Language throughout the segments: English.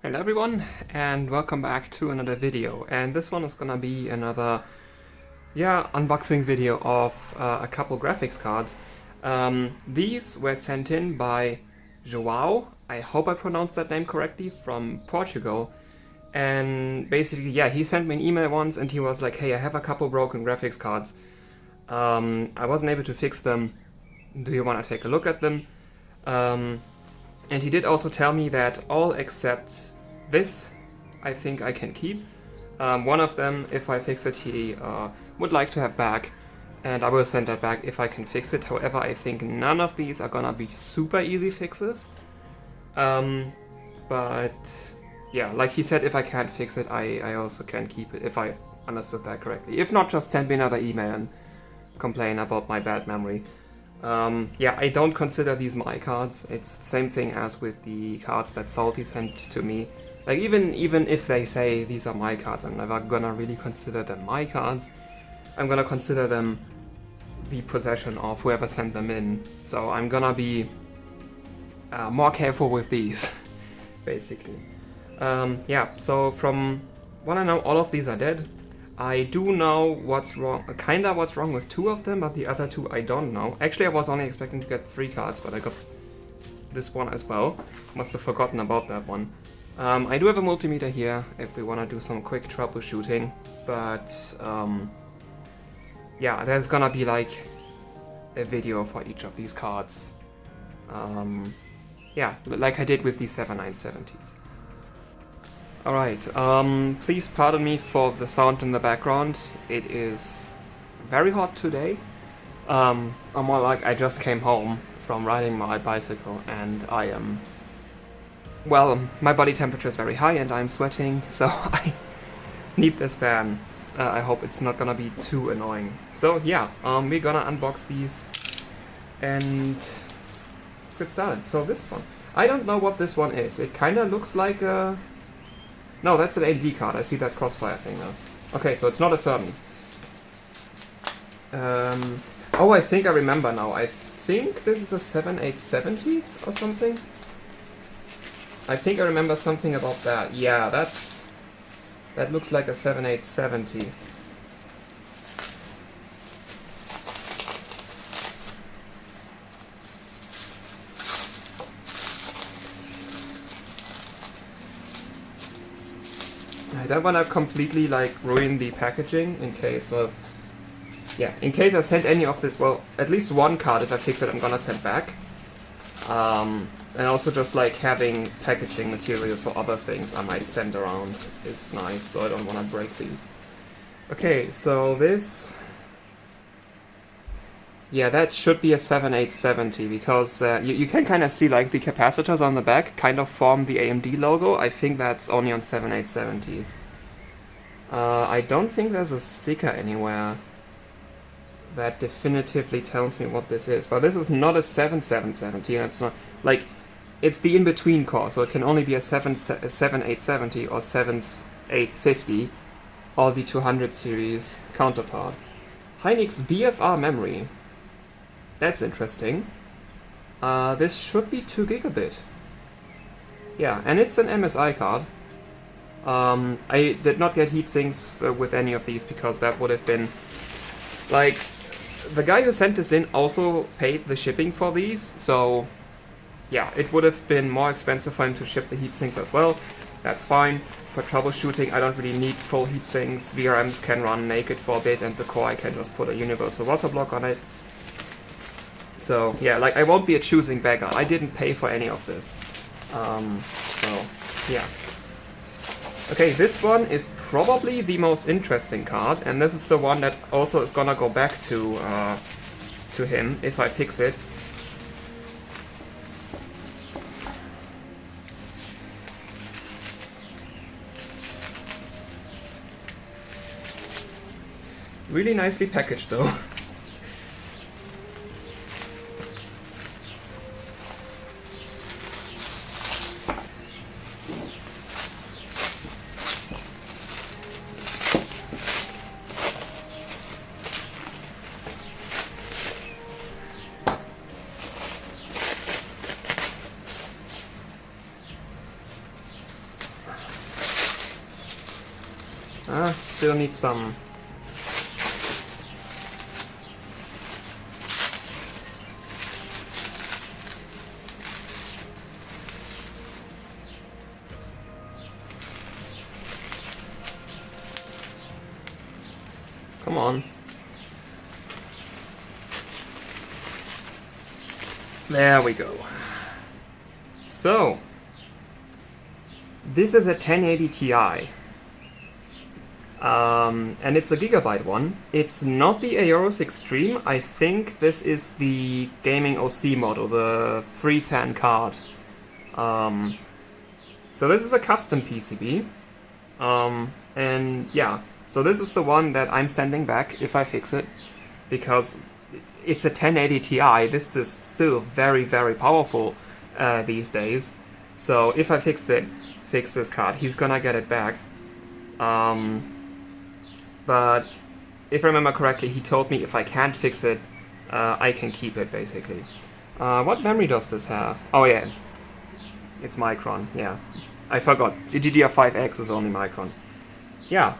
Hello everyone, and welcome back to another video. And this one is gonna be another unboxing video of a couple graphics cards. These were sent in by Joao, I hope I pronounced that name correctly, from Portugal. And basically, he sent me an email once and he was like, hey, I have a couple broken graphics cards. I wasn't able to fix them. Do you want to take a look at them? And he did also tell me that all except this, I think I can keep. One of them, if I fix it, he would like to have back, and I will send that back if I can fix it. However, I think none of these are gonna be super easy fixes. But yeah, like he said, if I can't fix it, I also can keep it, if I understood that correctly. If not, just send me another email and complain about my bad memory. I don't consider these my cards. It's the same thing as with the cards that Salty sent to me. Like, even if they say these are my cards, I'm never gonna really consider them my cards. I'm gonna consider them the possession of whoever sent them in. So I'm gonna be more careful with these, basically. So from what I know, all of these are dead. I do know what's wrong, kinda what's wrong with two of them, but the other two I don't know. Actually, I was only expecting to get 3 cards, but I got this one as well. Must have forgotten about that one. I do have a multimeter here if we want to do some quick troubleshooting, but there's gonna be like a video for each of these cards. Like I did with the 7970s. Alright, please pardon me for the sound in the background. It is very hot today. I'm more like I just came home from riding my bicycle and I am... Well, my body temperature is very high and I'm sweating, so I need this fan. I hope it's not gonna be too annoying. So we're gonna unbox these and let's get started. So this one. I don't know what this one is. It kinda looks like a... No, that's an AMD card. I see that crossfire thing now. Okay, so it's not a Fermi. Oh, I think I remember now. I think this is a 7870 or something. I think I remember something about that. Yeah, that looks like a 7870. I don't want to completely like ruin the packaging in case in case I send any of this, well, at least one card, if I fix it, I'm gonna send back. And also just like having packaging material for other things I might send around is nice, so I don't want to break these. Okay, so this... Yeah, that should be a 7870 because you can kind of see like the capacitors on the back kind of form the AMD logo. I think that's only on 7870s. I don't think there's a sticker anywhere that definitively tells me what this is, but this is not a 7770 and it's not like... It's the in-between core, so it can only be a 7870 or 7850 or the 200 series counterpart. Hynix BFR memory. That's interesting. This should be 2 gigabit. Yeah, and it's an MSI card. I did not get heatsinks with any of these because that would have been... Like, the guy who sent this in also paid the shipping for these, so... Yeah, it would have been more expensive for him to ship the heatsinks as well. That's fine. For troubleshooting, I don't really need full heatsinks. VRMs can run naked for a bit, and the core I can just put a universal water block on it. So, yeah, like, I won't be a choosing beggar. I didn't pay for any of this. Okay, this one is probably the most interesting card, and this is the one that also is gonna go back to him if I fix it. Really nicely packaged though. Still need some. Come on. There we go. So, this is a 1080 Ti. And it's a Gigabyte one. It's not the Aorus Extreme. I think this is the gaming OC model, the free fan card. So this is a custom PCB. And yeah, so this is the one that I'm sending back if I fix it, because it's a 1080 Ti. This is still very, very powerful these days. So if I fix this card, he's gonna get it back. But if I remember correctly, he told me if I can't fix it, I can keep it, basically. What memory does this have? Oh yeah, it's Micron, yeah. I forgot, the DDR5X is only Micron. Yeah,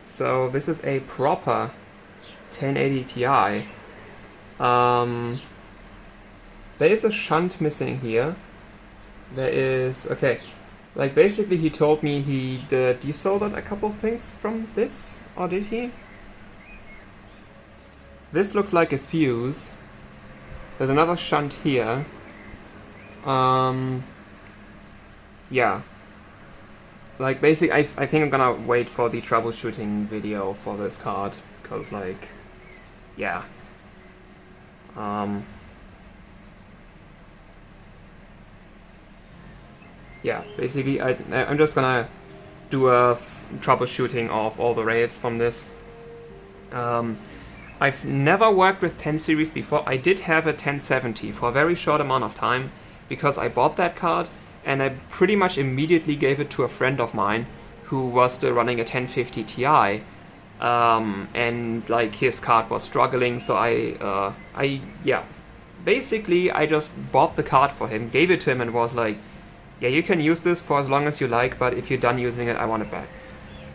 so this is a proper 1080 Ti. There is a shunt missing here. There is, okay. Like, basically he told me he desoldered a couple things from this, or did he? This looks like a fuse. There's another shunt here. Yeah. Like, basically, I think I'm gonna wait for the troubleshooting video for this card, because, like, yeah. Yeah, basically, I'm just gonna do a troubleshooting of all the RAIDs from this. I've never worked with 10 series before. I did have a 1070 for a very short amount of time, because I bought that card, and I pretty much immediately gave it to a friend of mine who was still running a 1050 Ti. And, like, his card was struggling, so yeah. Basically, I just bought the card for him, gave it to him, and was like, yeah, you can use this for as long as you like, but if you're done using it, I want it back.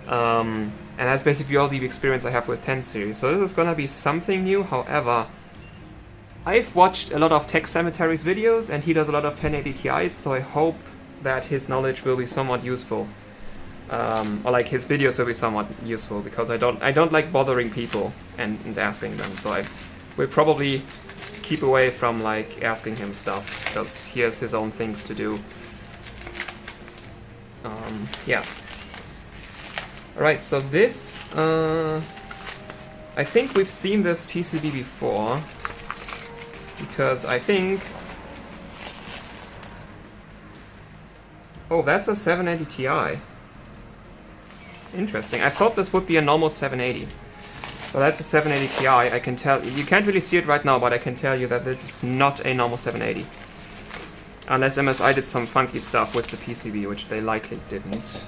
And that's basically all the experience I have with 10 series. So this is gonna be something new. However, I've watched a lot of Tech Cemetery's videos, and he does a lot of 1080 Ti's, so I hope that his knowledge will be somewhat useful. Or like his videos will be somewhat useful, because I don't like bothering people and asking them, so I will probably keep away from like asking him stuff, because he has his own things to do. Yeah. Alright, so this, I think we've seen this PCB before, because I think... Oh, that's a 780 Ti. Interesting. I thought this would be a normal 780. So that's a 780 Ti. I can tell... You can't really see it right now, but I can tell you that this is not a normal 780. Unless MSI did some funky stuff with the PCB, which they likely didn't.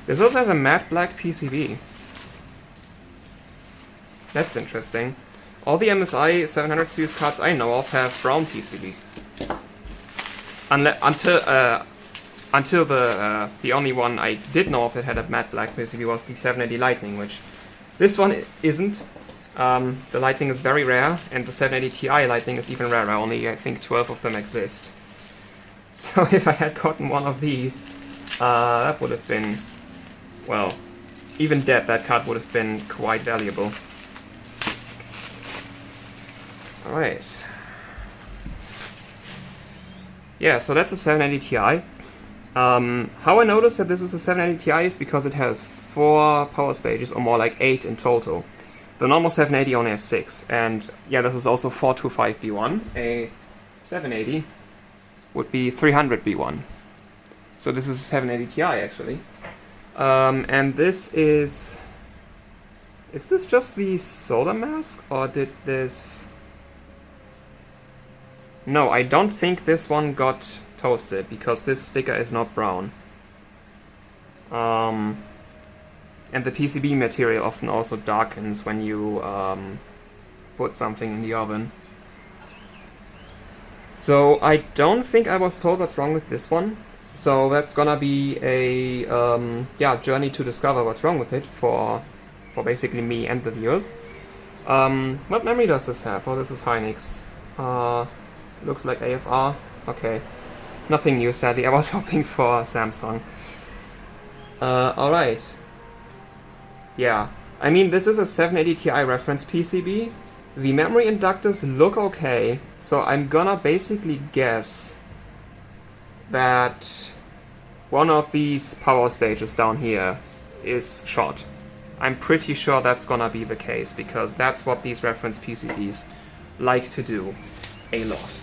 This also has a matte black PCB. That's interesting. All the MSI 700 series cards I know of have brown PCBs. Until the only one I did know of that had a matte black PCB was the 780 Lightning, which this one isn't. The Lightning is very rare, and the 780 Ti Lightning is even rarer. Only I think 12 of them exist. So if I had gotten one of these, that would have been, well, even dead, that card would have been quite valuable. Alright. Yeah, so that's a 780 Ti. How I noticed that this is a 780 Ti is because it has 4 power stages, or more like 8 in total. The normal 780 only has 6, and yeah, this is also 425B1. A 780 would be 300B1. So this is a 780 Ti actually. And this is this just the solder mask, or did this... No, I don't think this one got toasted, because this sticker is not brown. And the PCB material often also darkens when you put something in the oven. So I don't think I was told what's wrong with this one. So that's gonna be a journey to discover what's wrong with it for basically me and the viewers. What memory does this have? Oh, this is Hynix. Looks like AFR. Okay. Nothing new, sadly. I was hoping for Samsung. Alright. Yeah. I mean, this is a 780 Ti reference PCB. The memory inductors look okay, so I'm gonna basically guess that one of these power stages down here is short. I'm pretty sure that's gonna be the case, because that's what these reference PCBs like to do a lot.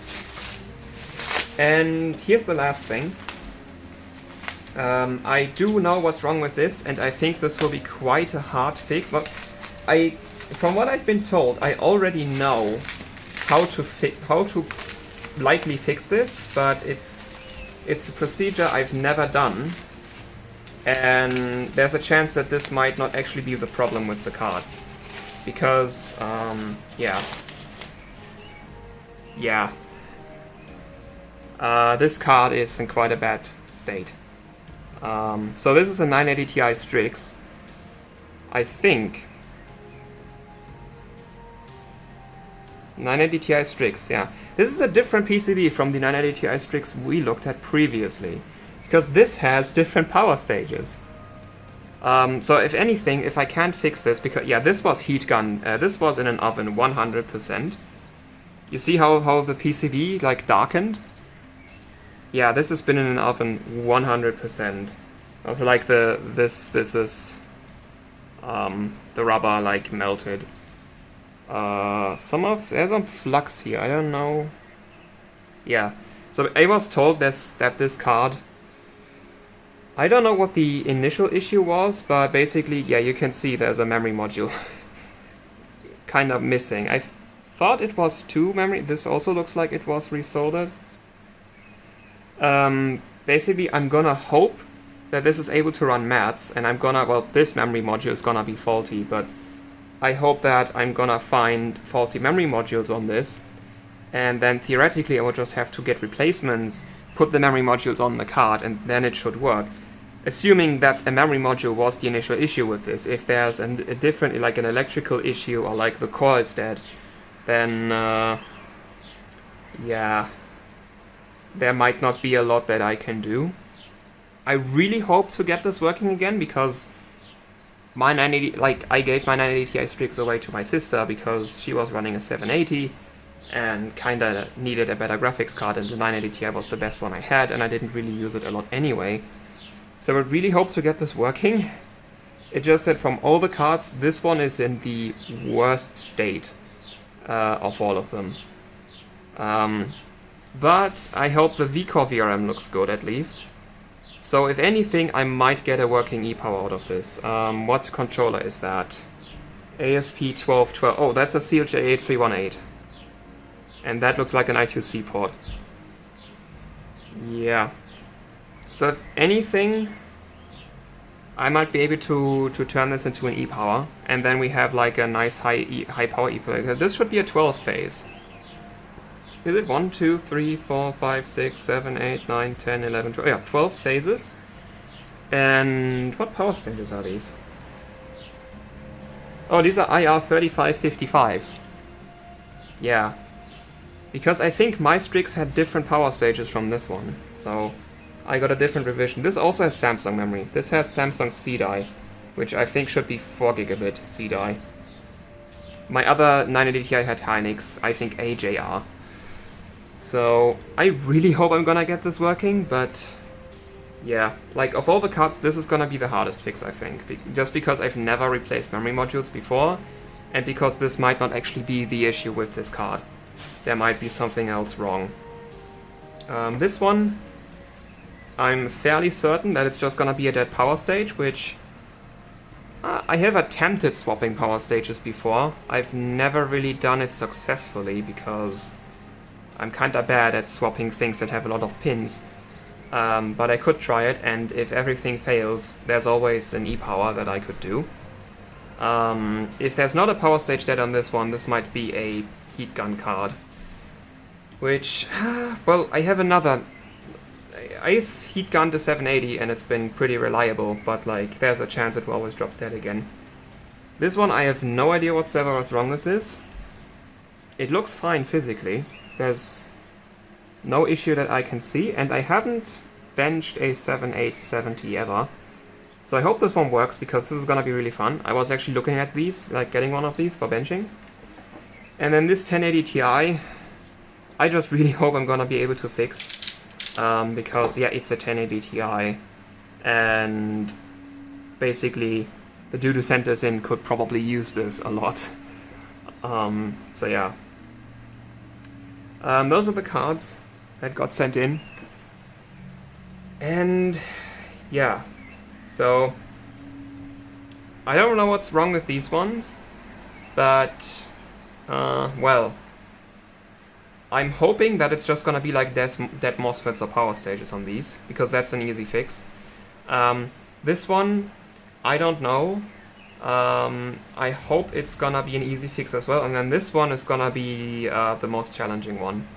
And here's the last thing. I do know what's wrong with this, and I think this will be quite a hard fix. But from what I've been told, I already know how to likely fix this, but it's a procedure I've never done, and there's a chance that this might not actually be the problem with the card, because this card is in quite a bad state. So this is a 980 Ti Strix. I think 980 Ti Strix, yeah. This is a different PCB from the 980 Ti Strix we looked at previously, because this has different power stages. So if anything, if I can't fix this, because yeah, this was heat gun, this was in an oven 100%. You see how the PCB like darkened? Yeah, this has been in an oven 100%. Also, like this is the rubber like melted. There's some flux here. I don't know. Yeah. So I was told that this card. I don't know what the initial issue was, but basically, yeah, you can see there's a memory module kind of missing. I thought it was two memory. This also looks like it was resoldered. Basically, I'm gonna hope that this is able to run maths, and this memory module is gonna be faulty, but I hope that I'm gonna find faulty memory modules on this, and then theoretically I will just have to get replacements, put the memory modules on the card, and then it should work. Assuming that a memory module was the initial issue with this. If there's a different, like an electrical issue, or like the core is dead, then yeah, there might not be a lot that I can do. I really hope to get this working again, because my 980, like I gave my 980 Ti Strix away to my sister because she was running a 780 and kinda needed a better graphics card, and the 980 Ti was the best one I had, and I didn't really use it a lot anyway. So I really hope to get this working. It just that from all the cards, this one is in the worst state of all of them. But I hope the VCore VRM looks good at least. So if anything, I might get a working ePower out of this. What controller is that? ASP1212. Oh, that's a CLJ8318. And that looks like an I2C port. Yeah. So if anything, I might be able to turn this into an ePower. And then we have like a nice high power ePower. This should be a 12 phase. Is it 1, 2, 3, 4, 5, 6, 7, 8, 9, 10, 11, 12? Yeah, 12 phases. And what power stages are these? Oh, these are IR3555s. Yeah. Because I think my Strix had different power stages from this one. So I got a different revision. This also has Samsung memory. This has Samsung CDI, which I think should be 4 gigabit CDI. My other 980 Ti had Hynix, I think AJR. So I really hope I'm gonna get this working, but yeah, like of all the cards, this is gonna be the hardest fix, I think. Just because I've never replaced memory modules before, and because this might not actually be the issue with this card. There might be something else wrong. This one, I'm fairly certain that it's just gonna be a dead power stage, which I have attempted swapping power stages before. I've never really done it successfully because I'm kinda bad at swapping things that have a lot of pins. but I could try it, and if everything fails, there's always an e-power that I could do. If there's not a power stage dead on this one, this might be a heat gun card. Which, well, I have another... I've heat gunned the 780 and it's been pretty reliable, but like, there's a chance it will always drop dead again. This one, I have no idea whatsoever what's wrong with this. It looks fine physically. There's no issue that I can see, and I haven't benched a 7870 ever. So I hope this one works, because this is gonna be really fun. I was actually looking at these, like getting one of these for benching. And then this 1080 Ti, I just really hope I'm gonna be able to fix. Because, yeah, it's a 1080 Ti. And basically, the dude who sent this in could probably use this a lot. So yeah. Those are the cards that got sent in. And yeah, so I don't know what's wrong with these ones, but well, I'm hoping that it's just gonna be like dead MOSFETs or power stages on these, because that's an easy fix. This one, I don't know. I hope it's gonna be an easy fix as well, and then this one is gonna be the most challenging one,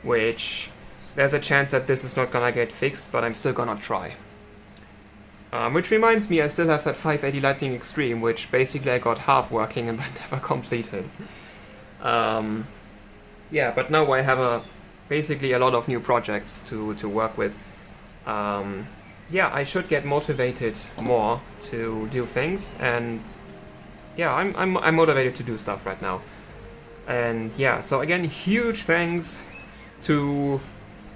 which there's a chance that this is not gonna get fixed, but I'm still gonna try. Which reminds me, I still have that 580 Lightning Extreme, which basically I got half working and then never completed. Yeah, but now I have basically a lot of new projects to work with. Yeah, I should get motivated more to do things, and yeah, I'm motivated to do stuff right now. And yeah, so again, huge thanks to,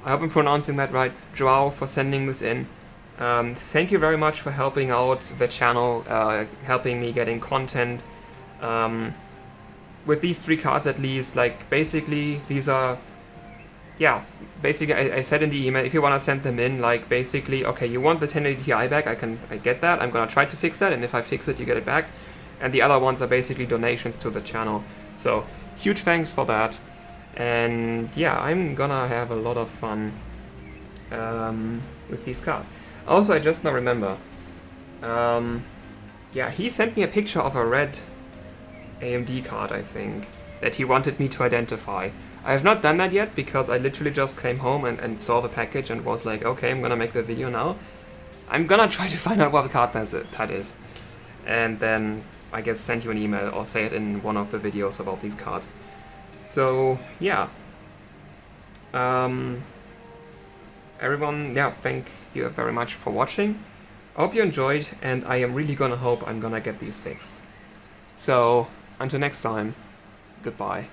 I hope I'm pronouncing that right, Joao, for sending this in. Thank you very much for helping out the channel, helping me getting content. With these three cards at least, like basically these are, yeah, basically I said in the email, if you want to send them in, like basically, okay, you want the 1080 Ti back, I get that, I'm gonna try to fix that, and if I fix it, you get it back. And the other ones are basically donations to the channel. So huge thanks for that. And yeah, I'm gonna have a lot of fun with these cards. Also, I just now remember, yeah, he sent me a picture of a red AMD card, I think, that he wanted me to identify. I have not done that yet, because I literally just came home and saw the package and was like, okay, I'm gonna make the video now. I'm gonna try to find out what card that is. And then, I guess, send you an email or say it in one of the videos about these cards. So, yeah. Everyone, yeah, thank you very much for watching. I hope you enjoyed, and I am really gonna hope I'm gonna get these fixed. So, until next time, goodbye.